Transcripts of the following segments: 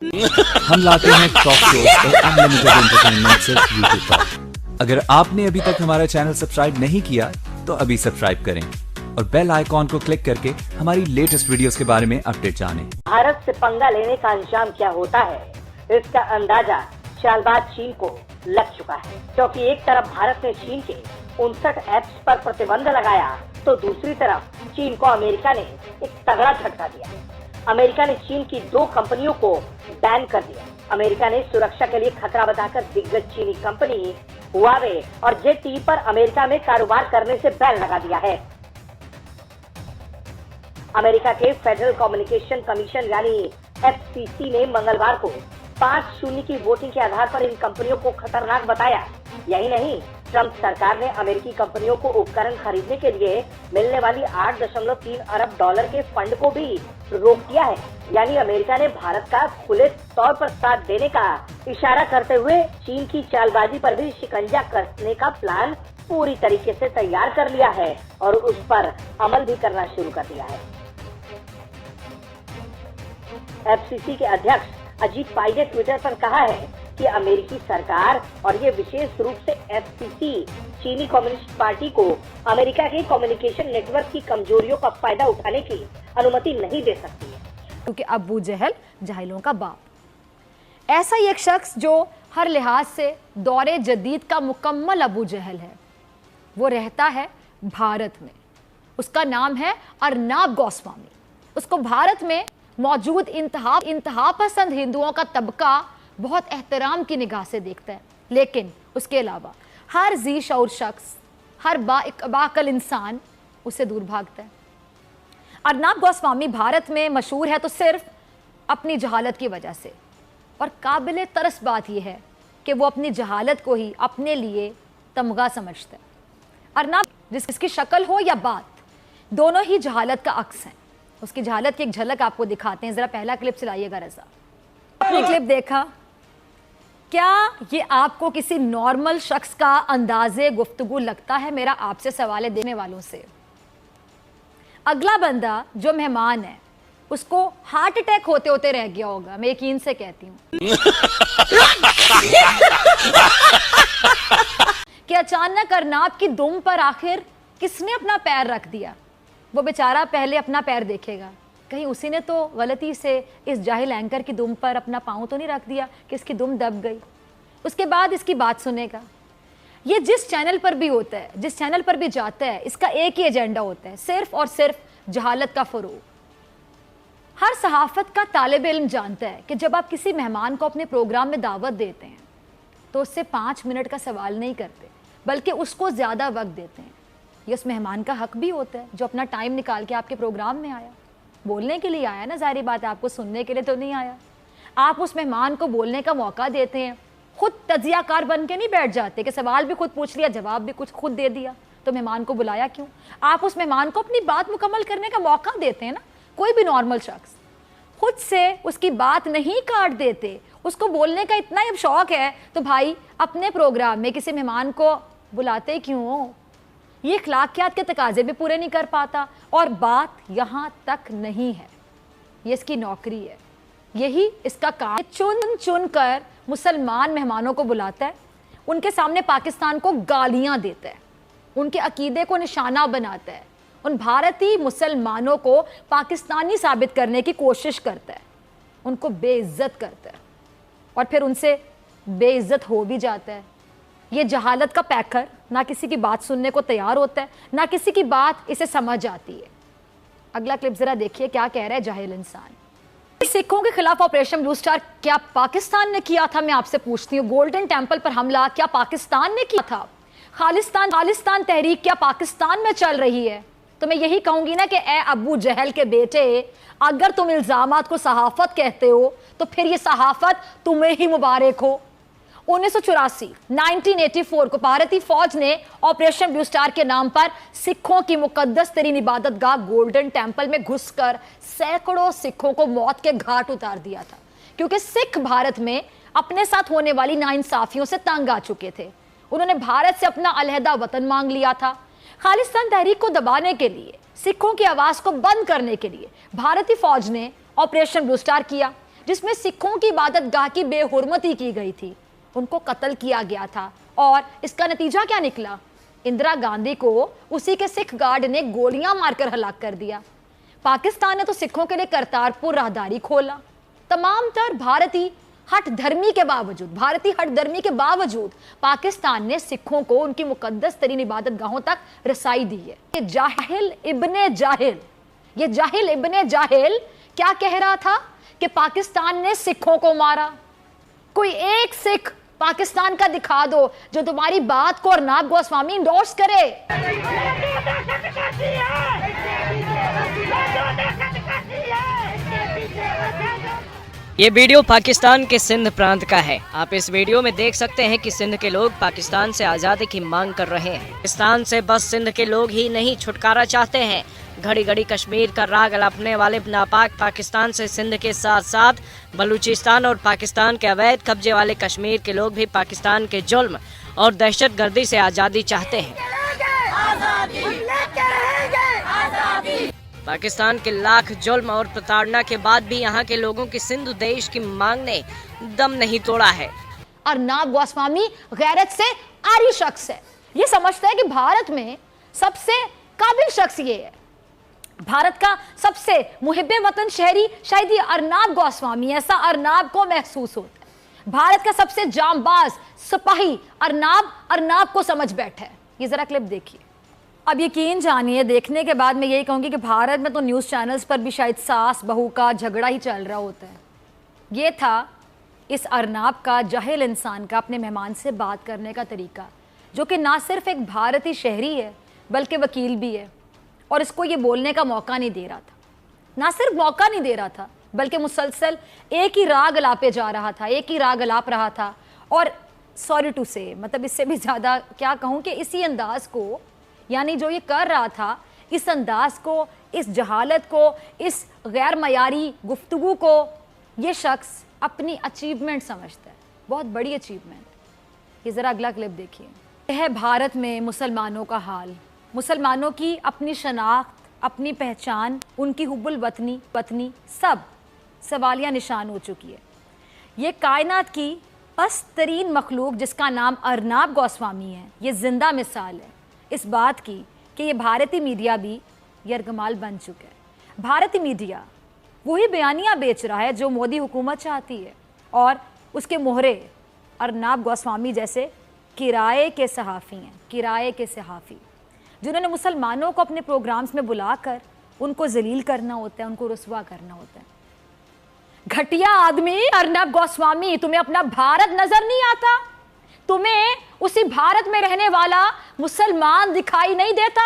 हम लाते हैं talk shows और अनलिमिटेड एंटरटेनमेंट सिर्फ यूट्यूब पर। अगर आपने अभी तक हमारा चैनल सब्सक्राइब नहीं किया तो अभी सब्सक्राइब करें और बेल आइकॉन को क्लिक करके हमारी लेटेस्ट वीडियोस के बारे में अपडेट जानें। भारत से पंगा लेने का अंजाम क्या होता है, इसका अंदाजा चालबाज चीन को लग चुका है, क्योंकि एक तरफ भारत ने चीन के 59 ऐप्स पर प्रतिबंध लगाया तो दूसरी तरफ चीन को अमेरिका ने एक तगड़ा झटका दिया। अमेरिका ने चीन की 2 कंपनियों को बैन कर दिया। अमेरिका ने सुरक्षा के लिए खतरा बताकर दिग्गज चीनी कंपनी हुआवे और ZTE पर अमेरिका में कारोबार करने से बैन लगा दिया है। अमेरिका के फेडरल कम्युनिकेशन कमीशन यानी FCC ने मंगलवार को 5-0 की वोटिंग के आधार पर इन कंपनियों को खतरनाक बताया। यही नहीं, ट्रंप सरकार ने अमेरिकी कंपनियों को उपकरण खरीदने के लिए मिलने वाली 8.3 अरब डॉलर के फंड को भी रोक दिया है। यानी अमेरिका ने भारत का खुले तौर पर साथ देने का इशारा करते हुए चीन की चालबाजी पर भी शिकंजा कसने का प्लान पूरी तरीके से तैयार कर लिया है और उस पर अमल भी करना शुरू कर दिया है। FCC के अध्यक्ष अजीत पाई ने ट्विटर पर कहा है कि अमेरिकी सरकार और ये विशेष रूप से FCC चीनी कम्युनिस्ट पार्टी को अमेरिका के कम्युनिकेशन नेटवर्क की कमजोरियों का फायदा उठाने की अनुमति नहीं दे सकती है, क्योंकि अबू जहल जाहिलों का बाप। ऐसा ही एक शख्स जो हर लिहाज से दौरे जदीद का मुकम्मल अबू जहल है, वो रहता है भारत में। उसका नाम है अर्नाब गोस्वामी। उसको भारत में मौजूद इंतहा पसंद हिंदुओं का तबका बहुत एहतराम की निगाह से देखता है, लेकिन उसके अलावा हर जी शऊर शख्स, हर बाकल इंसान उससे दूर भागता है। अर्नाब गोस्वामी भारत में मशहूर है तो सिर्फ अपनी जहालत की वजह से, और काबिल तरस बात यह है कि वो अपनी जहालत को ही अपने लिए तमगा समझता है। अर्नाब जिसकी शक्ल हो या बात, दोनों ही जहालत का अक्स हैं। उसकी जहालत की एक झलक आपको दिखाते हैं, जरा पहला क्लिप चलाइएगा रजा। आपने क्लिप देखा, क्या ये आपको किसी नॉर्मल शख्स का अंदाजे गुफ्तगू लगता है? मेरा आपसे सवाल है देने वालों से। अगला बंदा जो मेहमान है उसको हार्ट अटैक होते होते रह गया होगा, मैं यकीन से कहती हूं कि अचानक अर्नाब की दुम पर आखिर किसने अपना पैर रख दिया। वो बेचारा पहले अपना पैर देखेगा, कहीं उसी ने तो गलती से इस जाहिल एंकर की दुम पर अपना पाँव तो नहीं रख दिया कि इसकी दुम दब गई। उसके बाद इसकी बात सुनेगा। ये जिस चैनल पर भी होता है, जिस चैनल पर भी जाता है, इसका एक ही एजेंडा होता है, सिर्फ और सिर्फ जहालत का फरोग। हर सहाफत का तालिब इल्म जानता है कि जब आप किसी मेहमान को अपने प्रोग्राम में दावत देते हैं तो उससे 5 मिनट का सवाल नहीं करते, बल्कि उसको ज़्यादा वक्त देते हैं। ये उस मेहमान का हक भी होता है जो अपना टाइम निकाल के आपके प्रोग्राम में आया, बोलने के लिए आया ना, जाहिर बात है, आपको सुनने के लिए तो नहीं आया। आप उस मेहमान को बोलने का मौका देते हैं, खुद तजियाकार बन के नहीं बैठ जाते कि सवाल भी खुद पूछ लिया, जवाब भी कुछ खुद दे दिया, तो मेहमान को बुलाया क्यों? आप उस मेहमान को अपनी बात मुकम्मल करने का मौका देते हैं ना। कोई भी नॉर्मल शख्स खुद से उसकी बात नहीं काट देते, उसको बोलने का इतना ही शौक है तो भाई अपने प्रोग्राम में किसी मेहमान को बुलाते क्यों? ये अखलाकियात के तकाजे भी पूरे नहीं कर पाता, और बात यहाँ तक नहीं है, ये इसकी नौकरी है, यही इसका काम। चुन चुन कर मुसलमान मेहमानों को बुलाता है, उनके सामने पाकिस्तान को गालियाँ देता है, उनके अकीदे को निशाना बनाता है, उन भारतीय मुसलमानों को पाकिस्तानी साबित करने की कोशिश करता है, उनको बेइज्जत करता है और फिर उनसे बेइज्जत हो भी जाता है। ये जहालत का पैकर ना किसी की बात सुनने को तैयार होता है, ना किसी की बात इसे समझ आती है। अगला क्लिप जरा देखिए क्या कह रहा है जाहिल इंसान। सिखों के खिलाफ ऑपरेशन ब्लू स्टार क्या पाकिस्तान ने किया था? मैं आपसे पूछती हूँ, गोल्डन टेंपल पर हमला क्या पाकिस्तान ने किया था? खालिस्तान तहरीक क्या पाकिस्तान में चल रही है? तो मैं यही कहूंगी ना कि ए अबू जहल के बेटे, अगर तुम इल्जामात को सहाफत कहते हो तो फिर ये सहाफत तुम्हें ही मुबारक हो। 1984 को भारतीय फौज ने ऑपरेशन ब्लू स्टार के नाम पर सिखों की मुकद्दस तरीन इबादत गाह गोल्डन टेंपल में घुसकर सैकड़ों सिखों को मौत के घाट उतार दिया था, क्योंकि सिख भारत में अपने साथ होने वाली नाइंसाफियों से तंग आ चुके थे। उन्होंने भारत से अपना अलहदा वतन मांग लिया था। खालिस्तान तहरीक को दबाने के लिए, सिखों की आवाज को बंद करने के लिए भारतीय फौज ने ऑपरेशन ब्लू स्टार किया। जिसमें सिखों की इबादतगाह की बेहुरमती की गई थी, उनको कत्ल किया गया था। और इसका नतीजा क्या निकला? इंदिरा गांधी को उसी के सिख गार्ड ने गोलियां मारकर हलाक कर दिया। पाकिस्तान ने तो सिखों के लिए करतारपुर राहदारी खोला। तमाम तर भारतीय हट धर्मी के बावजूद पाकिस्तान ने सिखों को उनकी मुकद्दस तरीन इबादत गाहों तक रसाई दी है। ये जाहिल इब्ने जाहिल क्या कह रहा था कि पाकिस्तान ने सिखों को मारा। कोई एक सिख पाकिस्तान का दिखा दो जो तुम्हारी बात को अर्नाब गोस्वामी इंडोर्स करे। ये वीडियो पाकिस्तान के सिंध प्रांत का है। आप इस वीडियो में देख सकते हैं कि सिंध के लोग पाकिस्तान से आज़ादी की मांग कर रहे हैं। पाकिस्तान से बस सिंध के लोग ही नहीं छुटकारा चाहते हैं, घड़ी घड़ी कश्मीर का राग अलापने वाले नापाक पाकिस्तान से सिंध के साथ साथ बलूचिस्तान और पाकिस्तान के अवैध कब्जे वाले कश्मीर के लोग भी पाकिस्तान के जुल्म और दहशतगर्दी से आज़ादी चाहते हैं। पाकिस्तान के लाख जुल्म और प्रताड़ना के बाद भी यहाँ के लोगों की सिंध देश की मांग ने दम नहीं तोड़ा है। अर्नाब गोस्वामी गैरत से आरी शख्स है। ये समझता है कि भारत में सबसे काबिल शख्स ये है, भारत का सबसे मुहिब्बे वतन शहरी शायद ये अर्नाब गोस्वामी। ऐसा अर्नाब को महसूस होता है। भारत का सबसे जांबाज सिपाही अर्नाब को समझ बैठा है। ये जरा क्लिप देखिए। अब यकीन जानिए, देखने के बाद मैं यही कहूंगी कि भारत में तो न्यूज़ चैनल्स पर भी शायद सास बहू का झगड़ा ही चल रहा होता है। ये था इस अर्नाब का, जाहिल इंसान का, अपने मेहमान से बात करने का तरीका, जो कि ना सिर्फ एक भारतीय शहरी है बल्कि वकील भी है। और इसको ये बोलने का मौका नहीं दे रहा था। ना सिर्फ मौका नहीं दे रहा था बल्कि मुसलसल एक ही राग अलापे जा रहा था, एक ही राग अलाप रहा था। और सॉरी टू से, मतलब इससे भी ज़्यादा क्या कहूँ कि इसी अंदाज को, यानी जो ये कर रहा था, इस अंदाज को, इस जहालत को, इस गैर मयारी गुफ्तगू को ये शख्स अपनी अचीवमेंट समझता है, बहुत बड़ी अचीवमेंट। ये ज़रा अगला क्लिप देखिए। यह है भारत में मुसलमानों का हाल। मुसलमानों की अपनी शनाख्त, अपनी पहचान, उनकी हुब्बुल वतनी सब सवालिया निशान हो चुकी है। ये कायनात की पस्त तरीन मखलूक जिसका नाम अर्नाब गोस्वामी है, ये जिंदा मिसाल है इस बात की कि ये भारतीय मीडिया भी यरगमाल बन चुका है। भारतीय मीडिया वही बयानियाँ बेच रहा है जो मोदी हुकूमत चाहती है, और उसके मोहरे अर्नाब गोस्वामी जैसे किराए के सहाफ़ी जिन्होंने मुसलमानों को अपने प्रोग्राम्स में बुलाकर उनको जलील करना होता है, उनको रुसवा करना होता है। घटिया आदमी अर्नाब गोस्वामी, तुम्हें अपना भारत नजर नहीं आता? तुम्हें उसी भारत में रहने वाला मुसलमान दिखाई नहीं देता?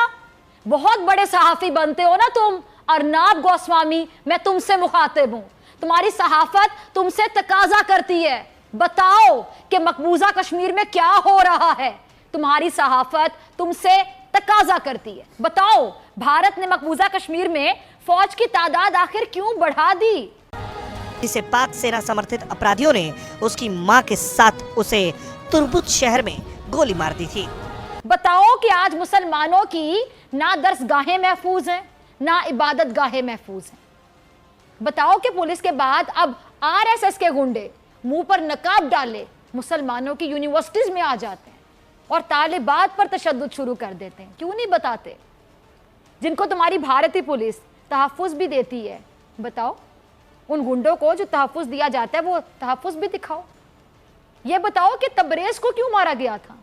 बहुत बड़े सहाफ़ी बनते हो ना तुम अर्नाब गोस्वामी। मैं तुमसे मुखातिब हूं, तुम्हारी सहाफत तुमसे तकाजा करती है, बताओ कि मकबूजा कश्मीर में क्या हो रहा है। तुम्हारी सहाफत तुमसे तकाजा करती है, बताओ भारत ने मकबूजा कश्मीर में फौज की तादाद आखिर क्यों बढ़ा दी? जिसे पाक सेना समर्थित अपराधियों ने उसकी मां के साथ उसे तुरबुत शहर में गोली मार दी थी। बताओ कि आज मुसलमानों की ना दरसगाहें महफूज हैं, ना इबादत गाहें महफूज हैं। बताओ कि पुलिस के बाद अब आरएसएस के गुंडे मुंह पर नकाब डाले मुसलमानों की यूनिवर्सिटीज में आ जाते हैं और तालिबात पर तशद्दुद शुरू कर देते हैं। क्यों नहीं बताते? जिनको तुम्हारी भारतीय पुलिस तहफ़्फ़ुज़ भी देती है, बताओ उन गुंडों को जो तहफ़्फ़ुज़ दिया जाता है वो तहफ़्फ़ुज़ भी दिखाओ। ये बताओ कि तबरेज़ को क्यों मारा गया था?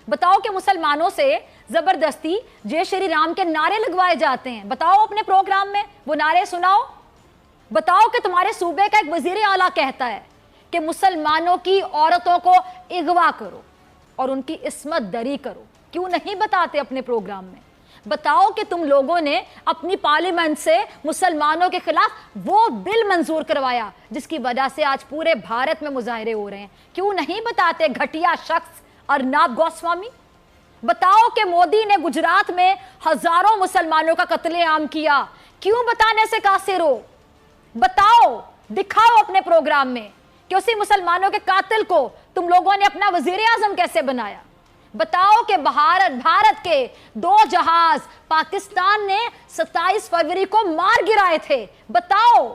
बताओ कि मुसलमानों से जबरदस्ती जय श्री राम के नारे लगवाए जाते हैं, बताओ अपने प्रोग्राम में वो नारे सुनाओ। बताओ कि तुम्हारे सूबे का एक वजीर आला कहता है कि मुसलमानों की औरतों को अगवा करो और उनकी इस्मत दरी करो। क्यों नहीं बताते अपने प्रोग्राम में? बताओ कि तुम लोगों ने अपनी पार्लियामेंट से मुसलमानों के खिलाफ वो बिल मंजूर करवाया जिसकी वजह से आज पूरे भारत में मुजाहरे हो रहे हैं। क्यों नहीं बताते घटिया शख्स अर्नाब गोस्वामी? बताओ कि मोदी ने गुजरात में हजारों मुसलमानों का कत्लेआम किया, क्यों बताने से कासिर हो? बताओ, दिखाओ अपने प्रोग्राम में कि उसी मुसलमानों के कातिल को तुम लोगों ने अपना वजीर आजम कैसे बनाया। बताओ कि भारत के 2 जहाज पाकिस्तान ने 27 फरवरी को मार गिराए थे। बताओ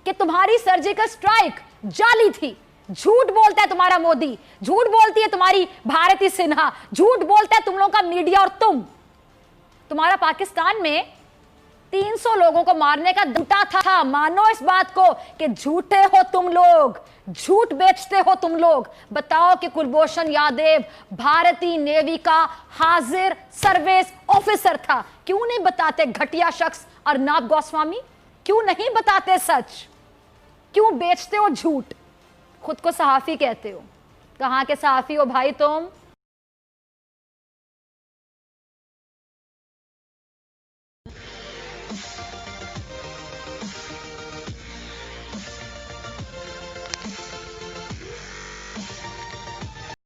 कि तुम्हारी सर्जिकल स्ट्राइक जाली थी। झूठ बोलता है तुम्हारा मोदी, झूठ बोलती है तुम्हारी भारती सिन्हा, झूठ बोलता है तुम लोगों का मीडिया, और तुम्हारा पाकिस्तान में 300 लोगों को मारने का झूठा था। मानो इस बात को कि झूठे हो तुम लोग, झूठ बेचते हो तुम लोग। बताओ कि कुलभूषण यादव भारतीय नेवी का हाजिर सर्विस ऑफिसर था, क्यों नहीं बताते घटिया शख्स अर्नब गोस्वामी? क्यों नहीं बताते सच? क्यों बेचते हो झूठ? खुद को सहाफी कहते हो, कहां के सहाफी हो भाई तुम?